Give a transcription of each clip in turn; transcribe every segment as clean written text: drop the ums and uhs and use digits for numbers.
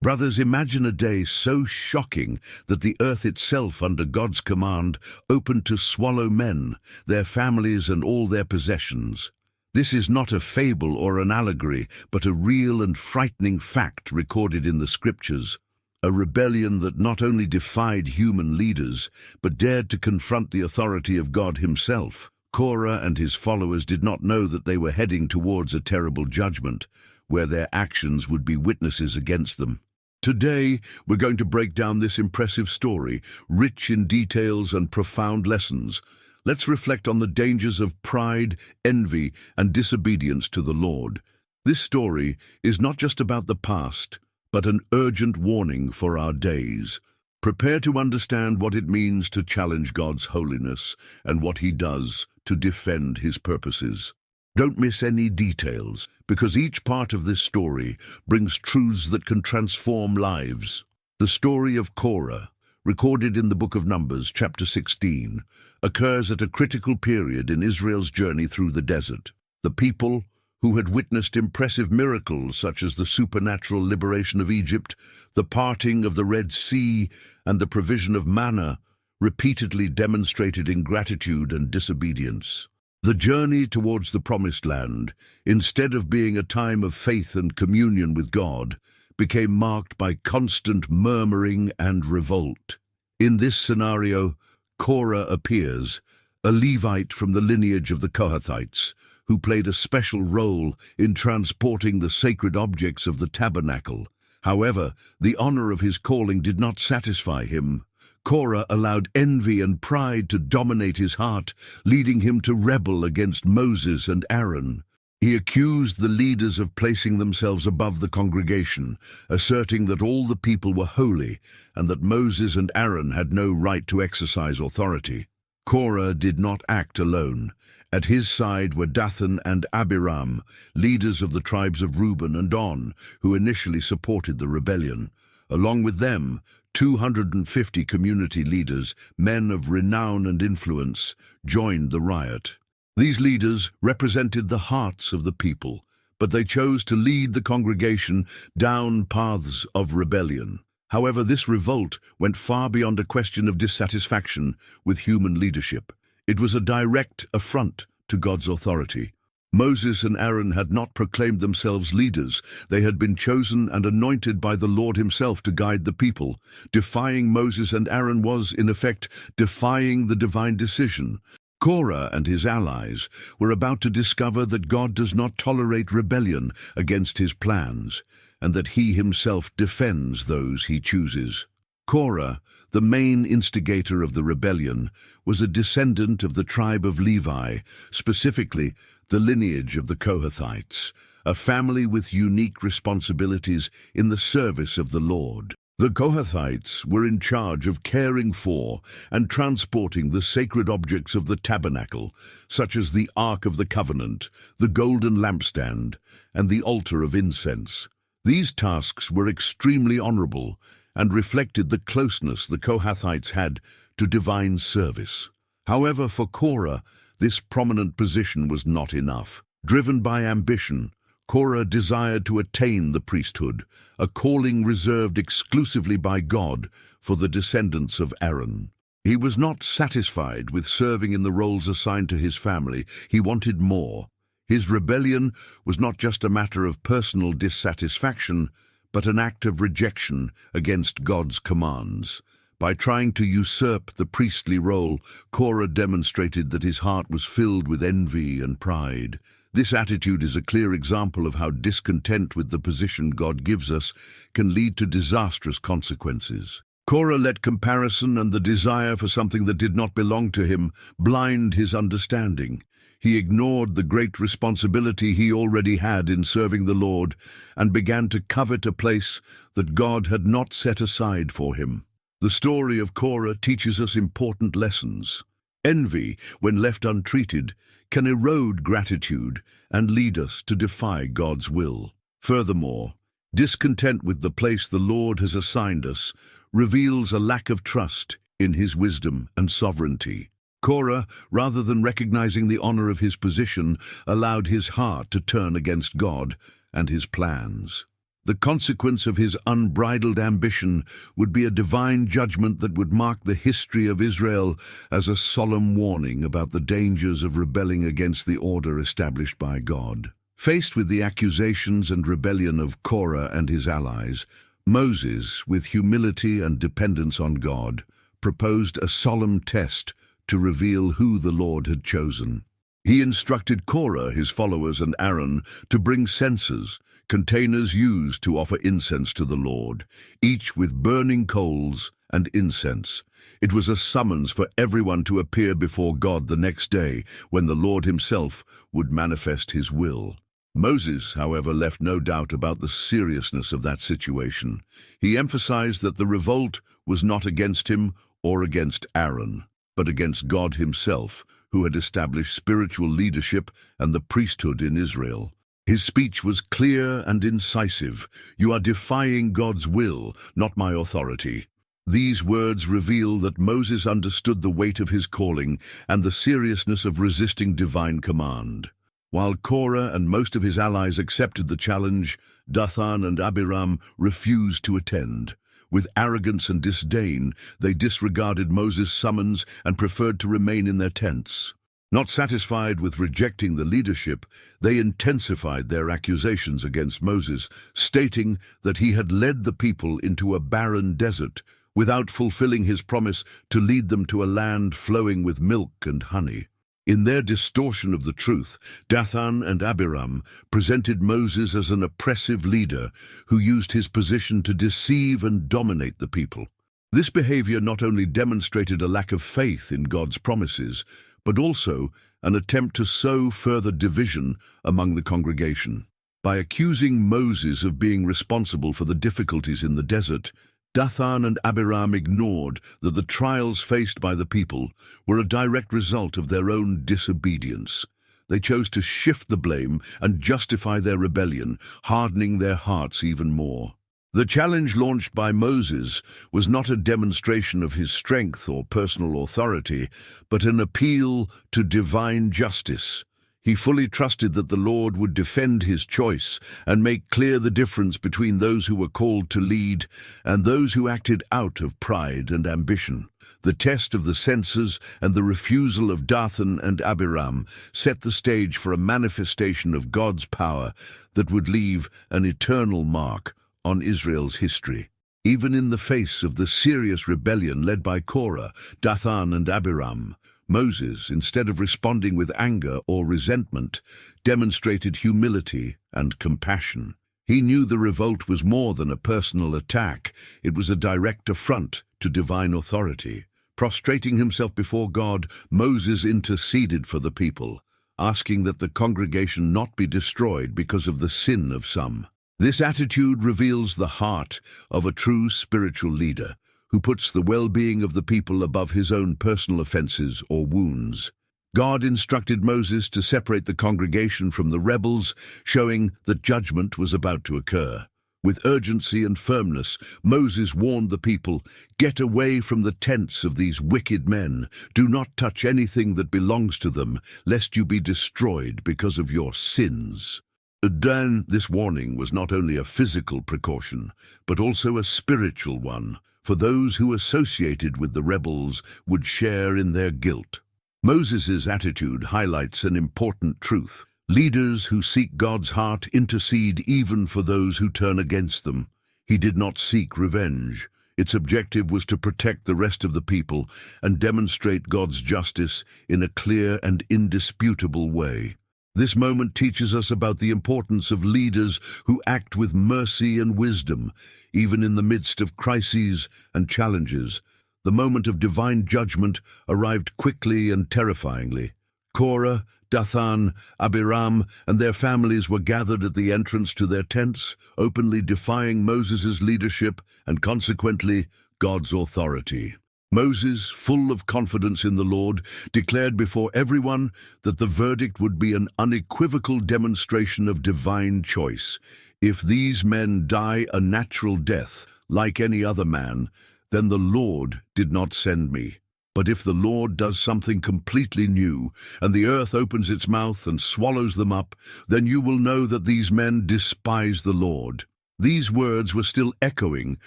Brothers, imagine a day so shocking that the earth itself, under God's command, opened to swallow men, their families and all their possessions. This is not a fable or an allegory, but a real and frightening fact recorded in the scriptures. A rebellion that not only defied human leaders, but dared to confront the authority of God himself. Korah and his followers did not know that they were heading towards a terrible judgment, where their actions would be witnesses against them. Today, we're going to break down this impressive story, rich in details and profound lessons. Let's reflect on the dangers of pride, envy, and disobedience to the Lord. This story is not just about the past, but an urgent warning for our days. Prepare to understand what it means to challenge God's holiness and what he does to defend his purposes. Don't miss any details, because each part of this story brings truths that can transform lives. The story of Korah, recorded in the book of Numbers, chapter 16, occurs at a critical period in Israel's journey through the desert. The people, who had witnessed impressive miracles such as the supernatural liberation of Egypt, the parting of the Red Sea, and the provision of manna, repeatedly demonstrated ingratitude and disobedience. The journey towards the Promised Land, instead of being a time of faith and communion with God, became marked by constant murmuring and revolt. In this scenario, Korah appears, a Levite from the lineage of the Kohathites, who played a special role in transporting the sacred objects of the tabernacle. However, the honor of his calling did not satisfy him. Korah allowed envy and pride to dominate his heart, leading him to rebel against Moses and Aaron. He accused the leaders of placing themselves above the congregation, asserting that all the people were holy and that Moses and Aaron had no right to exercise authority. Korah did not act alone. At his side were Dathan and Abiram, leaders of the tribes of Reuben and On, who initially supported the rebellion. Along with them, 250 community leaders, men of renown and influence, joined the riot. These leaders represented the hearts of the people, but they chose to lead the congregation down paths of rebellion. However, this revolt went far beyond a question of dissatisfaction with human leadership. It was a direct affront to God's authority. Moses and Aaron had not proclaimed themselves leaders. They had been chosen and anointed by the Lord himself to guide the people. Defying Moses and Aaron was, in effect, defying the divine decision. Korah and his allies were about to discover that God does not tolerate rebellion against his plans, and that he himself defends those he chooses. Korah, the main instigator of the rebellion, was a descendant of the tribe of Levi, specifically the lineage of the Kohathites, a family with unique responsibilities in the service of the Lord. The Kohathites were in charge of caring for and transporting the sacred objects of the tabernacle, such as the Ark of the Covenant, the golden lampstand, and the altar of incense. These tasks were extremely honorable and reflected the closeness the Kohathites had to divine service. However, for Korah, this prominent position was not enough. Driven by ambition, Korah desired to attain the priesthood, a calling reserved exclusively by God for the descendants of Aaron. He was not satisfied with serving in the roles assigned to his family. He wanted more. His rebellion was not just a matter of personal dissatisfaction, but an act of rejection against God's commands. By trying to usurp the priestly role, Korah demonstrated that his heart was filled with envy and pride. This attitude is a clear example of how discontent with the position God gives us can lead to disastrous consequences. Korah let comparison and the desire for something that did not belong to him blind his understanding. He ignored the great responsibility he already had in serving the Lord and began to covet a place that God had not set aside for him. The story of Korah teaches us important lessons. Envy, when left untreated, can erode gratitude and lead us to defy God's will. Furthermore, discontent with the place the Lord has assigned us reveals a lack of trust in his wisdom and sovereignty. Korah, rather than recognizing the honor of his position, allowed his heart to turn against God and his plans. The consequence of his unbridled ambition would be a divine judgment that would mark the history of Israel as a solemn warning about the dangers of rebelling against the order established by God. Faced with the accusations and rebellion of Korah and his allies, Moses, with humility and dependence on God, proposed a solemn test to reveal who the Lord had chosen. He instructed Korah, his followers, and Aaron to bring censers, containers used to offer incense to the Lord, each with burning coals and incense. It was a summons for everyone to appear before God the next day, when the Lord himself would manifest his will. Moses, however, left no doubt about the seriousness of that situation. He emphasized that the revolt was not against him or against Aaron, but against God himself, who had established spiritual leadership and the priesthood in Israel. His speech was clear and incisive. "You are defying God's will, not my authority." These words reveal that Moses understood the weight of his calling and the seriousness of resisting divine command. While Korah and most of his allies accepted the challenge, Dathan and Abiram refused to attend. With arrogance and disdain, they disregarded Moses' summons and preferred to remain in their tents. Not satisfied with rejecting the leadership, they intensified their accusations against Moses, stating that he had led the people into a barren desert without fulfilling his promise to lead them to a land flowing with milk and honey. In their distortion of the truth, Dathan and Abiram presented Moses as an oppressive leader who used his position to deceive and dominate the people. This behavior not only demonstrated a lack of faith in God's promises, but also an attempt to sow further division among the congregation. By accusing Moses of being responsible for the difficulties in the desert, Dathan and Abiram ignored that the trials faced by the people were a direct result of their own disobedience. They chose to shift the blame and justify their rebellion, hardening their hearts even more. The challenge launched by Moses was not a demonstration of his strength or personal authority, but an appeal to divine justice. He fully trusted that the Lord would defend his choice and make clear the difference between those who were called to lead and those who acted out of pride and ambition. The test of the censers and the refusal of Dathan and Abiram set the stage for a manifestation of God's power that would leave an eternal mark on Israel's history. Even in the face of the serious rebellion led by Korah, Dathan and Abiram, Moses, instead of responding with anger or resentment, demonstrated humility and compassion. He knew the revolt was more than a personal attack. It was a direct affront to divine authority. Prostrating himself before God, Moses interceded for the people, asking that the congregation not be destroyed because of the sin of some. This attitude reveals the heart of a true spiritual leader, who puts the well-being of the people above his own personal offenses or wounds. God instructed Moses to separate the congregation from the rebels, showing that judgment was about to occur. With urgency and firmness, Moses warned the people, "Get away from the tents of these wicked men. Do not touch anything that belongs to them, lest you be destroyed because of your sins." Then, this warning was not only a physical precaution, but also a spiritual one, for those who associated with the rebels would share in their guilt. Moses' attitude highlights an important truth. Leaders who seek God's heart intercede even for those who turn against them. He did not seek revenge. Its objective was to protect the rest of the people and demonstrate God's justice in a clear and indisputable way. This moment teaches us about the importance of leaders who act with mercy and wisdom, even in the midst of crises and challenges. The moment of divine judgment arrived quickly and terrifyingly. Korah, Dathan, Abiram, and their families were gathered at the entrance to their tents, openly defying Moses' leadership and consequently God's authority. Moses, full of confidence in the Lord, declared before everyone that the verdict would be an unequivocal demonstration of divine choice. "If these men die a natural death, like any other man, then the Lord did not send me. But if the Lord does something completely new, and the earth opens its mouth and swallows them up, then you will know that these men despise the Lord." These words were still echoing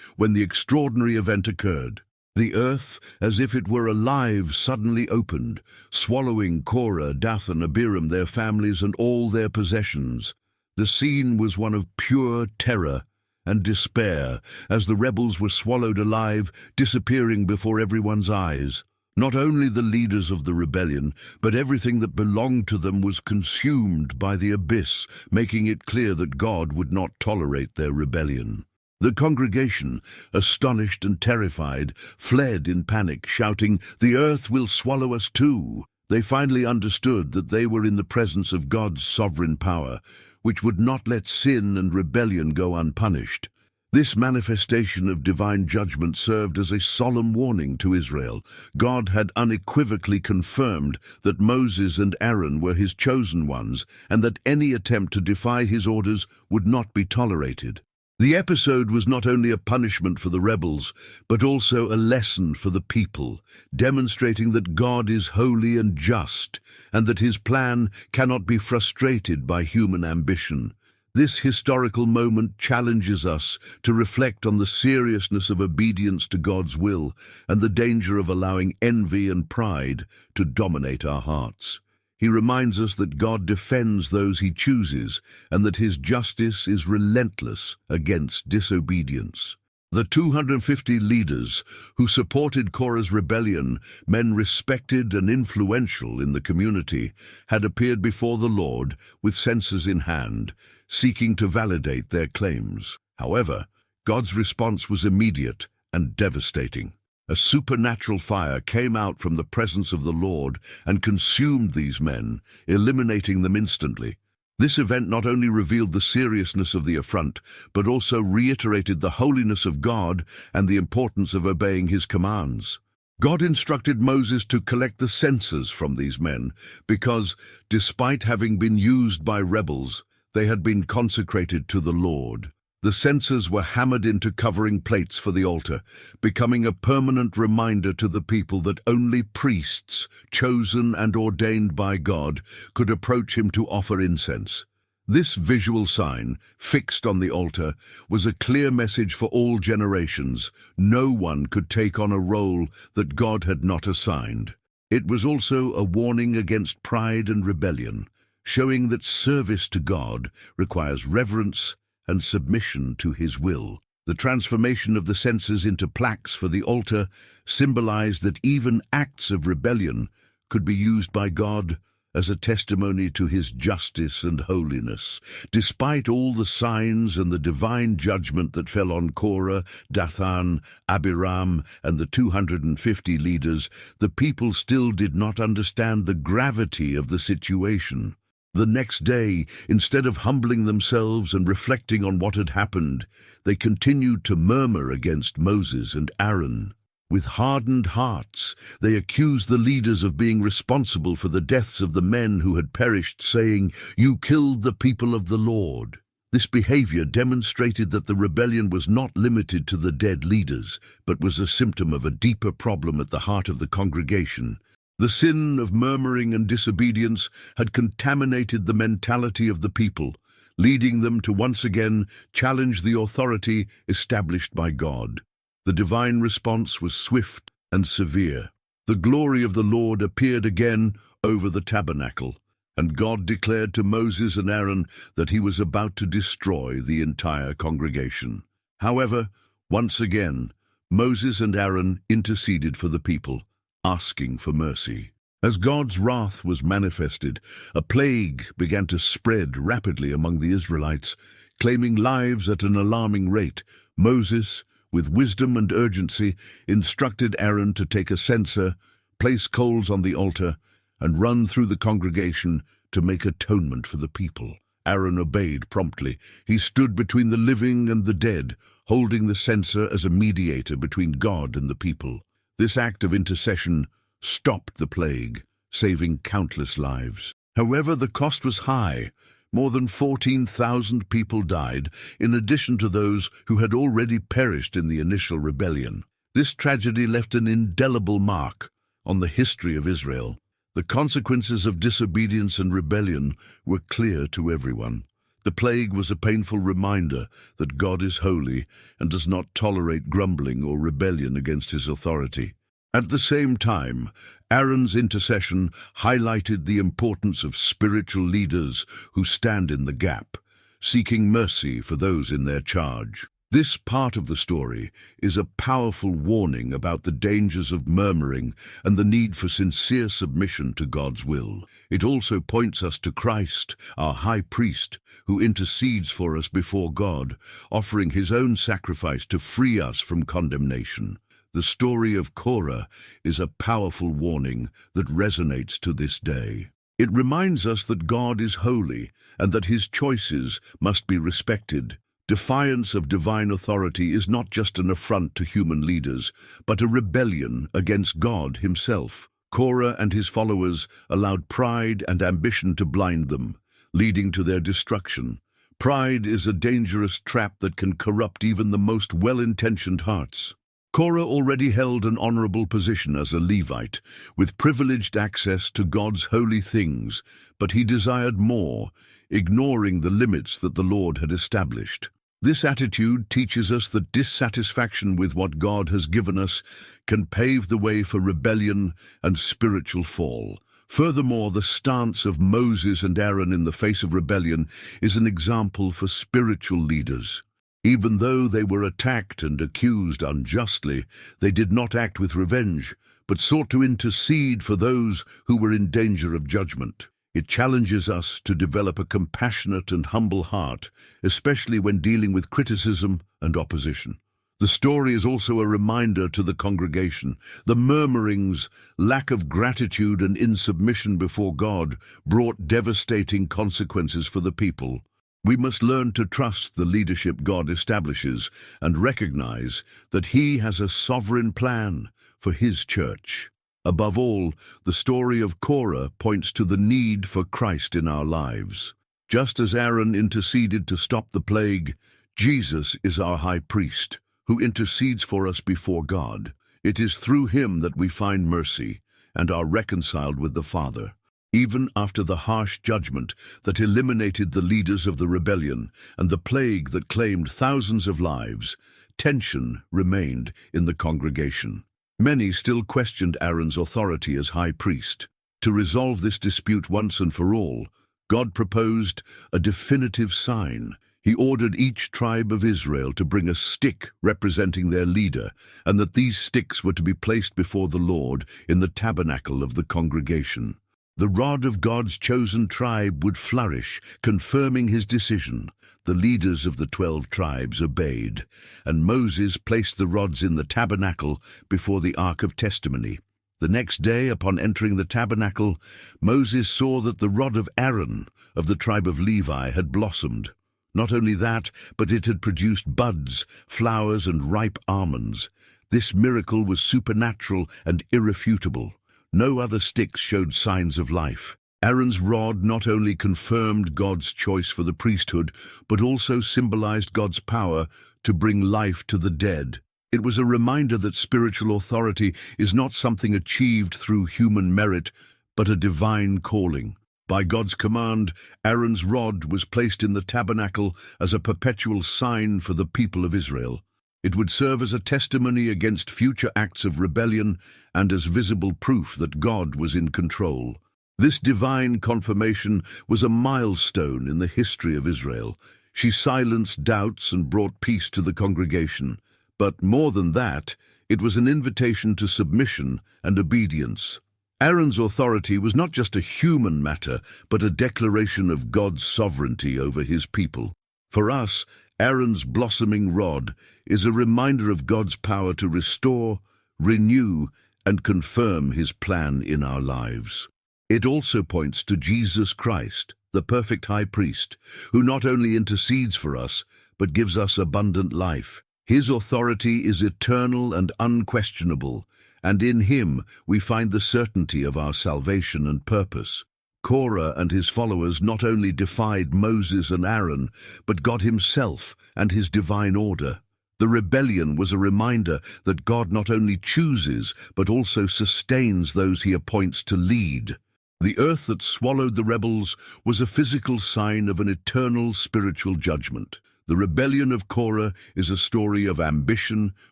when the extraordinary event occurred. The earth, as if it were alive, suddenly opened, swallowing Korah, Dathan, Abiram, their families, and all their possessions. The scene was one of pure terror and despair, as the rebels were swallowed alive, disappearing before everyone's eyes. Not only the leaders of the rebellion, but everything that belonged to them was consumed by the abyss, making it clear that God would not tolerate their rebellion. The congregation, astonished and terrified, fled in panic, shouting, "The earth will swallow us too!" They finally understood that they were in the presence of God's sovereign power, which would not let sin and rebellion go unpunished. This manifestation of divine judgment served as a solemn warning to Israel. God had unequivocally confirmed that Moses and Aaron were his chosen ones, and that any attempt to defy his orders would not be tolerated. The episode was not only a punishment for the rebels, but also a lesson for the people, demonstrating that God is holy and just, and that his plan cannot be frustrated by human ambition. This historical moment challenges us to reflect on the seriousness of obedience to God's will and the danger of allowing envy and pride to dominate our hearts. He reminds us that God defends those he chooses and that his justice is relentless against disobedience. The 250 leaders who supported Korah's rebellion, men respected and influential in the community, had appeared before the Lord with censers in hand, seeking to validate their claims. However, God's response was immediate and devastating. A supernatural fire came out from the presence of the Lord and consumed these men, eliminating them instantly. This event not only revealed the seriousness of the affront, but also reiterated the holiness of God and the importance of obeying his commands. God instructed Moses to collect the censers from these men, because, despite having been used by rebels, they had been consecrated to the Lord. The censers were hammered into covering plates for the altar, becoming a permanent reminder to the people that only priests, chosen and ordained by God, could approach him to offer incense. This visual sign, fixed on the altar, was a clear message for all generations. No one could take on a role that God had not assigned. It was also a warning against pride and rebellion, showing that service to God requires reverence and submission to his will. The transformation of the censers into plaques for the altar symbolized that even acts of rebellion could be used by God as a testimony to his justice and holiness. Despite all the signs and the divine judgment that fell on Korah, Dathan, Abiram, and the 250 leaders, the people still did not understand the gravity of the situation. The next day, instead of humbling themselves and reflecting on what had happened, they continued to murmur against Moses and Aaron. With hardened hearts, they accused the leaders of being responsible for the deaths of the men who had perished, saying, "You killed the people of the Lord." This behavior demonstrated that the rebellion was not limited to the dead leaders, but was a symptom of a deeper problem at the heart of the congregation. The sin of murmuring and disobedience had contaminated the mentality of the people, leading them to once again challenge the authority established by God. The divine response was swift and severe. The glory of the Lord appeared again over the tabernacle, and God declared to Moses and Aaron that he was about to destroy the entire congregation. However, once again, Moses and Aaron interceded for the people, asking for mercy. As God's wrath was manifested, a plague began to spread rapidly among the Israelites, claiming lives at an alarming rate. Moses, with wisdom and urgency, instructed Aaron to take a censer, place coals on the altar, and run through the congregation to make atonement for the people. Aaron obeyed promptly. He stood between the living and the dead, holding the censer as a mediator between God and the people. This act of intercession stopped the plague, saving countless lives. However, the cost was high. More than 14,000 people died, in addition to those who had already perished in the initial rebellion. This tragedy left an indelible mark on the history of Israel. The consequences of disobedience and rebellion were clear to everyone. The plague was a painful reminder that God is holy and does not tolerate grumbling or rebellion against his authority. At the same time, Aaron's intercession highlighted the importance of spiritual leaders who stand in the gap, seeking mercy for those in their charge. This part of the story is a powerful warning about the dangers of murmuring and the need for sincere submission to God's will. It also points us to Christ, our high priest, who intercedes for us before God, offering his own sacrifice to free us from condemnation. The story of Korah is a powerful warning that resonates to this day. It reminds us that God is holy and that his choices must be respected. Defiance of divine authority is not just an affront to human leaders, but a rebellion against God himself. Korah and his followers allowed pride and ambition to blind them, leading to their destruction. Pride is a dangerous trap that can corrupt even the most well-intentioned hearts. Korah already held an honorable position as a Levite, with privileged access to God's holy things, but he desired more, ignoring the limits that the Lord had established. This attitude teaches us that dissatisfaction with what God has given us can pave the way for rebellion and spiritual fall. Furthermore, the stance of Moses and Aaron in the face of rebellion is an example for spiritual leaders. Even though they were attacked and accused unjustly, they did not act with revenge, but sought to intercede for those who were in danger of judgment. It challenges us to develop a compassionate and humble heart, especially when dealing with criticism and opposition. The story is also a reminder to the congregation. The murmurings, lack of gratitude and insubmission before God brought devastating consequences for the people. We must learn to trust the leadership God establishes and recognize that he has a sovereign plan for his church. Above all, the story of Korah points to the need for Christ in our lives. Just as Aaron interceded to stop the plague, Jesus is our high priest, who intercedes for us before God. It is through him that we find mercy and are reconciled with the Father. Even after the harsh judgment that eliminated the leaders of the rebellion and the plague that claimed thousands of lives, tension remained in the congregation. Many still questioned Aaron's authority as high priest. To resolve this dispute once and for all, God proposed a definitive sign. He ordered each tribe of Israel to bring a stick representing their leader, and that these sticks were to be placed before the Lord in the tabernacle of the congregation. The rod of God's chosen tribe would flourish, confirming his decision. The leaders of the 12 tribes obeyed, and Moses placed the rods in the tabernacle before the Ark of Testimony. The next day, upon entering the tabernacle, Moses saw that the rod of Aaron, of the tribe of Levi, had blossomed. Not only that, but it had produced buds, flowers, and ripe almonds. This miracle was supernatural and irrefutable. No other sticks showed signs of life. Aaron's rod not only confirmed God's choice for the priesthood, but also symbolized God's power to bring life to the dead. It was a reminder that spiritual authority is not something achieved through human merit, but a divine calling. By God's command, Aaron's rod was placed in the tabernacle as a perpetual sign for the people of Israel. It would serve as a testimony against future acts of rebellion and as visible proof that God was in control. This divine confirmation was a milestone in the history of Israel. She silenced doubts and brought peace to the congregation. But more than that, it was an invitation to submission and obedience. Aaron's authority was not just a human matter, but a declaration of God's sovereignty over his people. For us, Aaron's blossoming rod is a reminder of God's power to restore, renew, and confirm his plan in our lives. It also points to Jesus Christ, the perfect high priest, who not only intercedes for us, but gives us abundant life. His authority is eternal and unquestionable, and in him we find the certainty of our salvation and purpose. Korah and his followers not only defied Moses and Aaron, but God himself and his divine order. The rebellion was a reminder that God not only chooses, but also sustains those he appoints to lead. The earth that swallowed the rebels was a physical sign of an eternal spiritual judgment. The rebellion of Korah is a story of ambition,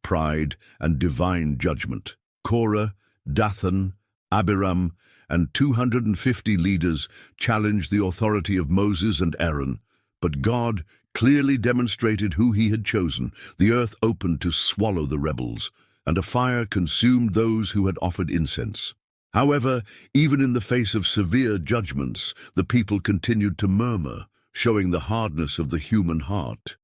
pride, and divine judgment. Korah, Dathan, Abiram, and 250 leaders challenged the authority of Moses and Aaron, but God clearly demonstrated who he had chosen. The earth opened to swallow the rebels, and a fire consumed those who had offered incense. However, even in the face of severe judgments, the people continued to murmur, showing the hardness of the human heart.